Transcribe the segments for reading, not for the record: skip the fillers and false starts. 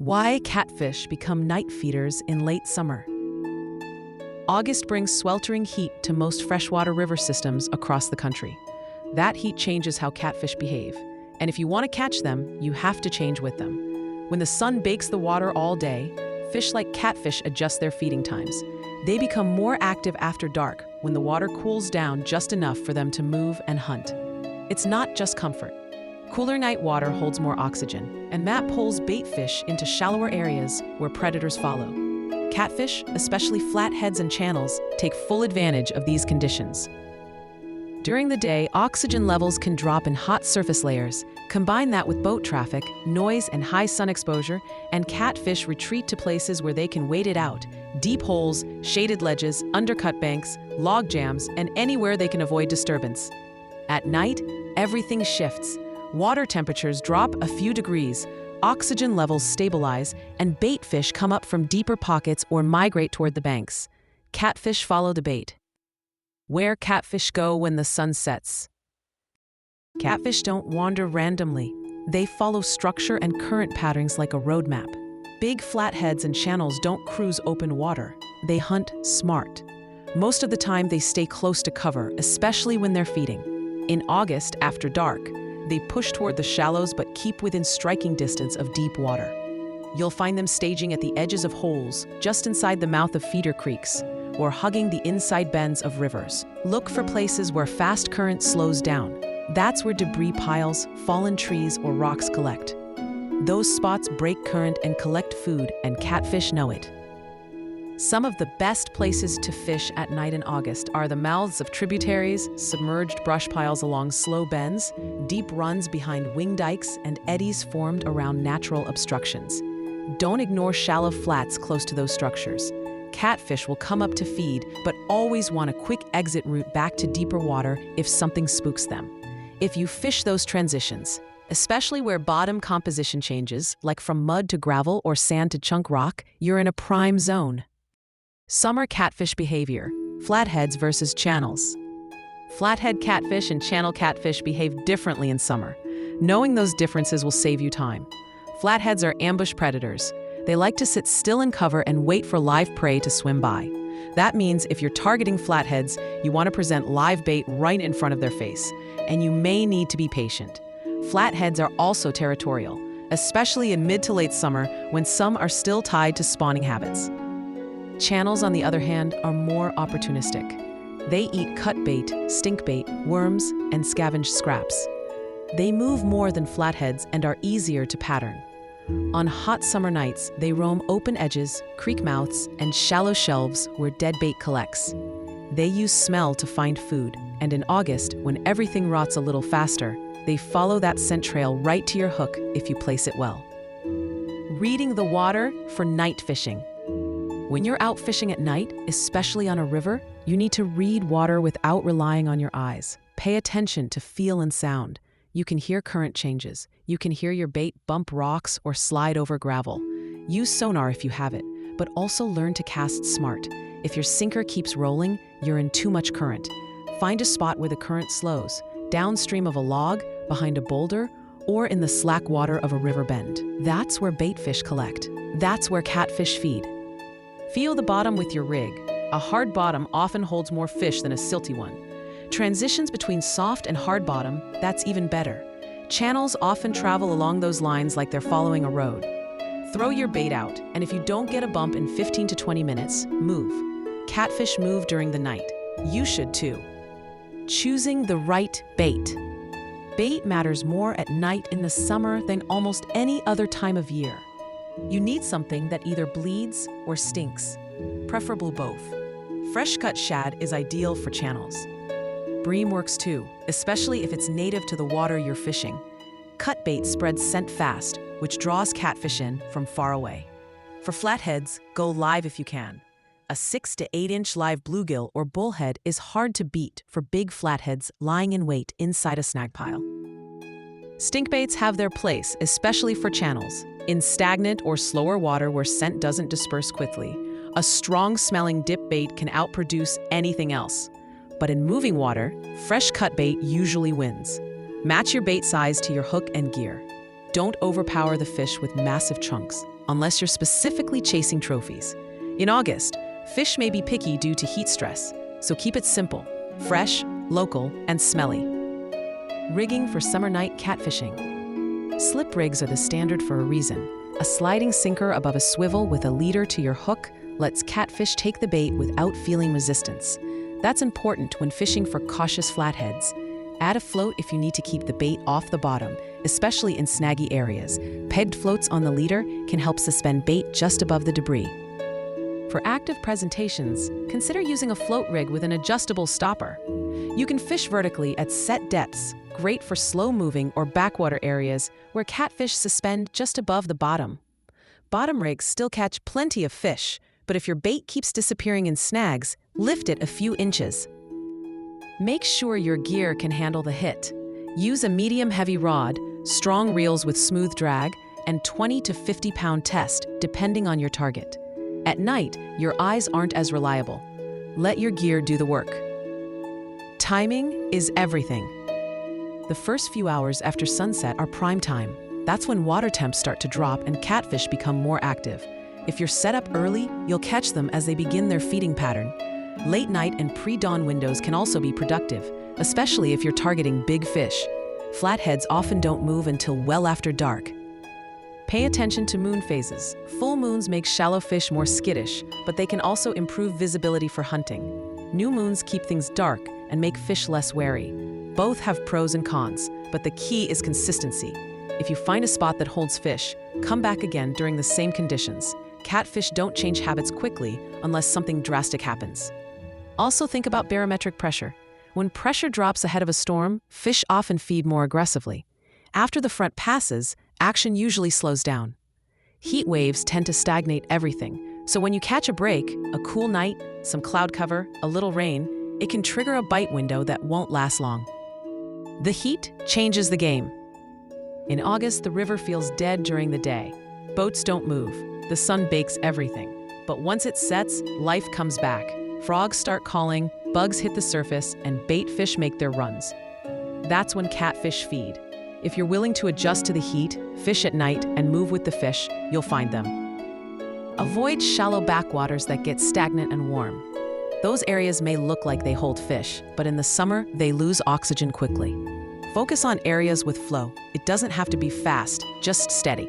Why catfish become night feeders in late summer. August brings sweltering heat to most freshwater river systems across the country. That heat changes how catfish behave, and if you want to catch them, you have to change with them. When the sun bakes the water all day, fish like catfish adjust their feeding times. They become more active after dark when the water cools down just enough for them to move and hunt. It's not just comfort. Cooler night water holds more oxygen, and that pulls bait fish into shallower areas where predators follow. Catfish, especially flatheads and channels, take full advantage of these conditions. During the day, oxygen levels can drop in hot surface layers. Combine that with boat traffic, noise, and high sun exposure, and catfish retreat to places where they can wait it out: deep holes, shaded ledges, undercut banks, log jams, and anywhere they can avoid disturbance. At night, everything shifts. Water temperatures drop a few degrees, oxygen levels stabilize, and bait fish come up from deeper pockets or migrate toward the banks. Catfish follow the bait. Where catfish go when the sun sets. Catfish don't wander randomly. They follow structure and current patterns like a road map. Big flatheads and channels don't cruise open water. They hunt smart. Most of the time they stay close to cover, especially when they're feeding. In August, after dark, they push toward the shallows but keep within striking distance of deep water. You'll find them staging at the edges of holes, just inside the mouth of feeder creeks, or hugging the inside bends of rivers. Look for places where fast current slows down. That's where debris piles, fallen trees, or rocks collect. Those spots break current and collect food, and catfish know it. Some of the best places to fish at night in August are the mouths of tributaries, submerged brush piles along slow bends, deep runs behind wing dikes, and eddies formed around natural obstructions. Don't ignore shallow flats close to those structures. Catfish will come up to feed, but always want a quick exit route back to deeper water if something spooks them. If you fish those transitions, especially where bottom composition changes, like from mud to gravel or sand to chunk rock, you're in a prime zone. Summer catfish behavior: flatheads versus channels. Flathead catfish and channel catfish behave differently in summer. Knowing those differences will save you time. Flatheads are ambush predators. They like to sit still in cover and wait for live prey to swim by. That means if you're targeting flatheads, you want to present live bait right in front of their face, and you may need to be patient. Flatheads are also territorial, especially in mid to late summer when some are still tied to spawning habits. Channels, on the other hand, are more opportunistic. They eat cut bait, stink bait, worms, and scavenge scraps. They move more than flatheads and are easier to pattern. On hot summer nights, they roam open edges, creek mouths, and shallow shelves where dead bait collects. They use smell to find food, and in August, when everything rots a little faster, they follow that scent trail right to your hook if you place it well. Reading the water for night fishing. When you're out fishing at night, especially on a river, you need to read water without relying on your eyes. Pay attention to feel and sound. You can hear current changes. You can hear your bait bump rocks or slide over gravel. Use sonar if you have it, but also learn to cast smart. If your sinker keeps rolling, you're in too much current. Find a spot where the current slows, downstream of a log, behind a boulder, or in the slack water of a river bend. That's where bait fish collect. That's where catfish feed. Feel the bottom with your rig. A hard bottom often holds more fish than a silty one. Transitions between soft and hard bottom, that's even better. Channels often travel along those lines like they're following a road. Throw your bait out, and if you don't get a bump in 15 to 20 minutes, move. Catfish move during the night. You should too. Choosing the right bait. Bait matters more at night in the summer than almost any other time of year. You need something that either bleeds or stinks, preferably both. Fresh-cut shad is ideal for channels. Bream works too, especially if it's native to the water you're fishing. Cut bait spreads scent fast, which draws catfish in from far away. For flatheads, go live if you can. A 6 to 8 inch live bluegill or bullhead is hard to beat for big flatheads lying in wait inside a snag pile. Stinkbaits have their place, especially for channels. In stagnant or slower water where scent doesn't disperse quickly, a strong-smelling dip bait can outproduce anything else. But in moving water, fresh cut bait usually wins. Match your bait size to your hook and gear. Don't overpower the fish with massive chunks. unless you're specifically chasing trophies. In August, fish may be picky due to heat stress, so keep it simple, fresh, local, and smelly. Rigging for summer night catfishing. Slip rigs are the standard for a reason. A sliding sinker above a swivel with a leader to your hook lets catfish take the bait without feeling resistance. That's important when fishing for cautious flatheads. Add a float if you need to keep the bait off the bottom, especially in snaggy areas. Pegged floats on the leader can help suspend bait just above the debris. For active presentations, consider using a float rig with an adjustable stopper. You can fish vertically at set depths, great for slow-moving or backwater areas where catfish suspend just above the bottom. Bottom rigs still catch plenty of fish, but if your bait keeps disappearing in snags, lift it a few inches. Make sure your gear can handle the hit. Use a medium-heavy rod, strong reels with smooth drag, and 20 to 50-pound test, depending on your target. At night, your eyes aren't as reliable. Let your gear do the work. Timing is everything. The first few hours after sunset are prime time. That's when water temps start to drop and catfish become more active. If you're set up early, you'll catch them as they begin their feeding pattern. Late night and pre-dawn windows can also be productive, especially if you're targeting big fish. Flatheads often don't move until well after dark. Pay attention to moon phases. Full moons make shallow fish more skittish, but they can also improve visibility for hunting. New moons keep things dark and make fish less wary. Both have pros and cons, but the key is consistency. If you find a spot that holds fish, come back again during the same conditions. Catfish don't change habits quickly unless something drastic happens. Also think about barometric pressure. When pressure drops ahead of a storm, fish often feed more aggressively. After the front passes, action usually slows down. Heat waves tend to stagnate everything, so when you catch a break, a cool night, some cloud cover, a little rain, it can trigger a bite window that won't last long. The heat changes the game. In August, the river feels dead during the day. Boats don't move. The sun bakes everything. But once it sets, life comes back. Frogs start calling, bugs hit the surface, and bait fish make their runs. That's when catfish feed. If you're willing to adjust to the heat, fish at night, and move with the fish, you'll find them. Avoid shallow backwaters that get stagnant and warm. Those areas may look like they hold fish, but in the summer, they lose oxygen quickly. Focus on areas with flow. It doesn't have to be fast, just steady.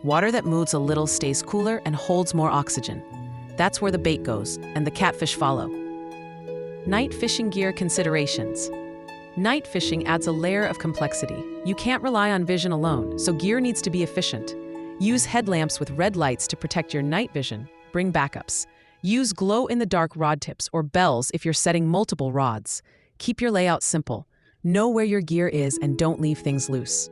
Water that moves a little stays cooler and holds more oxygen. That's where the bait goes, and the catfish follow. Night fishing gear considerations. Night fishing adds a layer of complexity. You can't rely on vision alone, so gear needs to be efficient. Use headlamps with red lights to protect your night vision. Bring backups. Use glow-in-the-dark rod tips or bells if you're setting multiple rods. Keep your layout simple. Know where your gear is and don't leave things loose.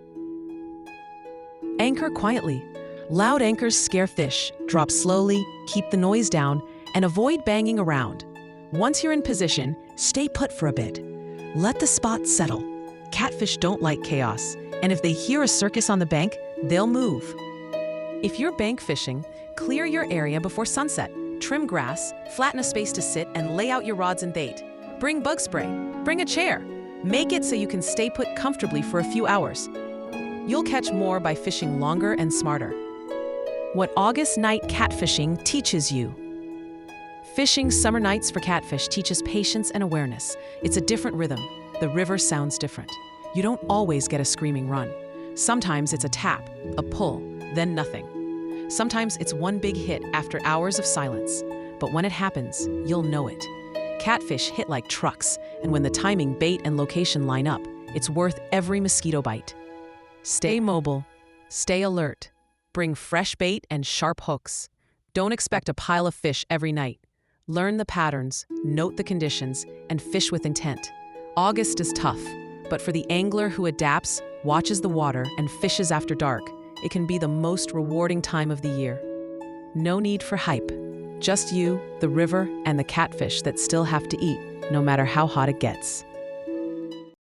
Anchor quietly. Loud anchors scare fish. Drop slowly, keep the noise down, and avoid banging around. Once you're in position, stay put for a bit. Let the spot settle. Catfish don't like chaos, and if they hear a circus on the bank, they'll move. If you're bank fishing, clear your area before sunset. Trim grass, flatten a space to sit, and lay out your rods and bait. Bring bug spray. Bring a chair. Make it so you can stay put comfortably for a few hours. You'll catch more by fishing longer and smarter. What August night catfishing teaches you. Fishing summer nights for catfish teaches patience and awareness. It's a different rhythm. The river sounds different. You don't always get a screaming run. Sometimes it's a tap, a pull, then nothing. Sometimes it's one big hit after hours of silence. But when it happens, you'll know it. Catfish hit like trucks, and when the timing, bait, and location line up, it's worth every mosquito bite. Stay mobile. Stay alert. Bring fresh bait and sharp hooks. Don't expect a pile of fish every night. Learn the patterns, note the conditions, and fish with intent. August is tough, but for the angler who adapts, watches the water, and fishes after dark, it can be the most rewarding time of the year. No need for hype. Just you, the river, and the catfish that still have to eat, no matter how hot it gets.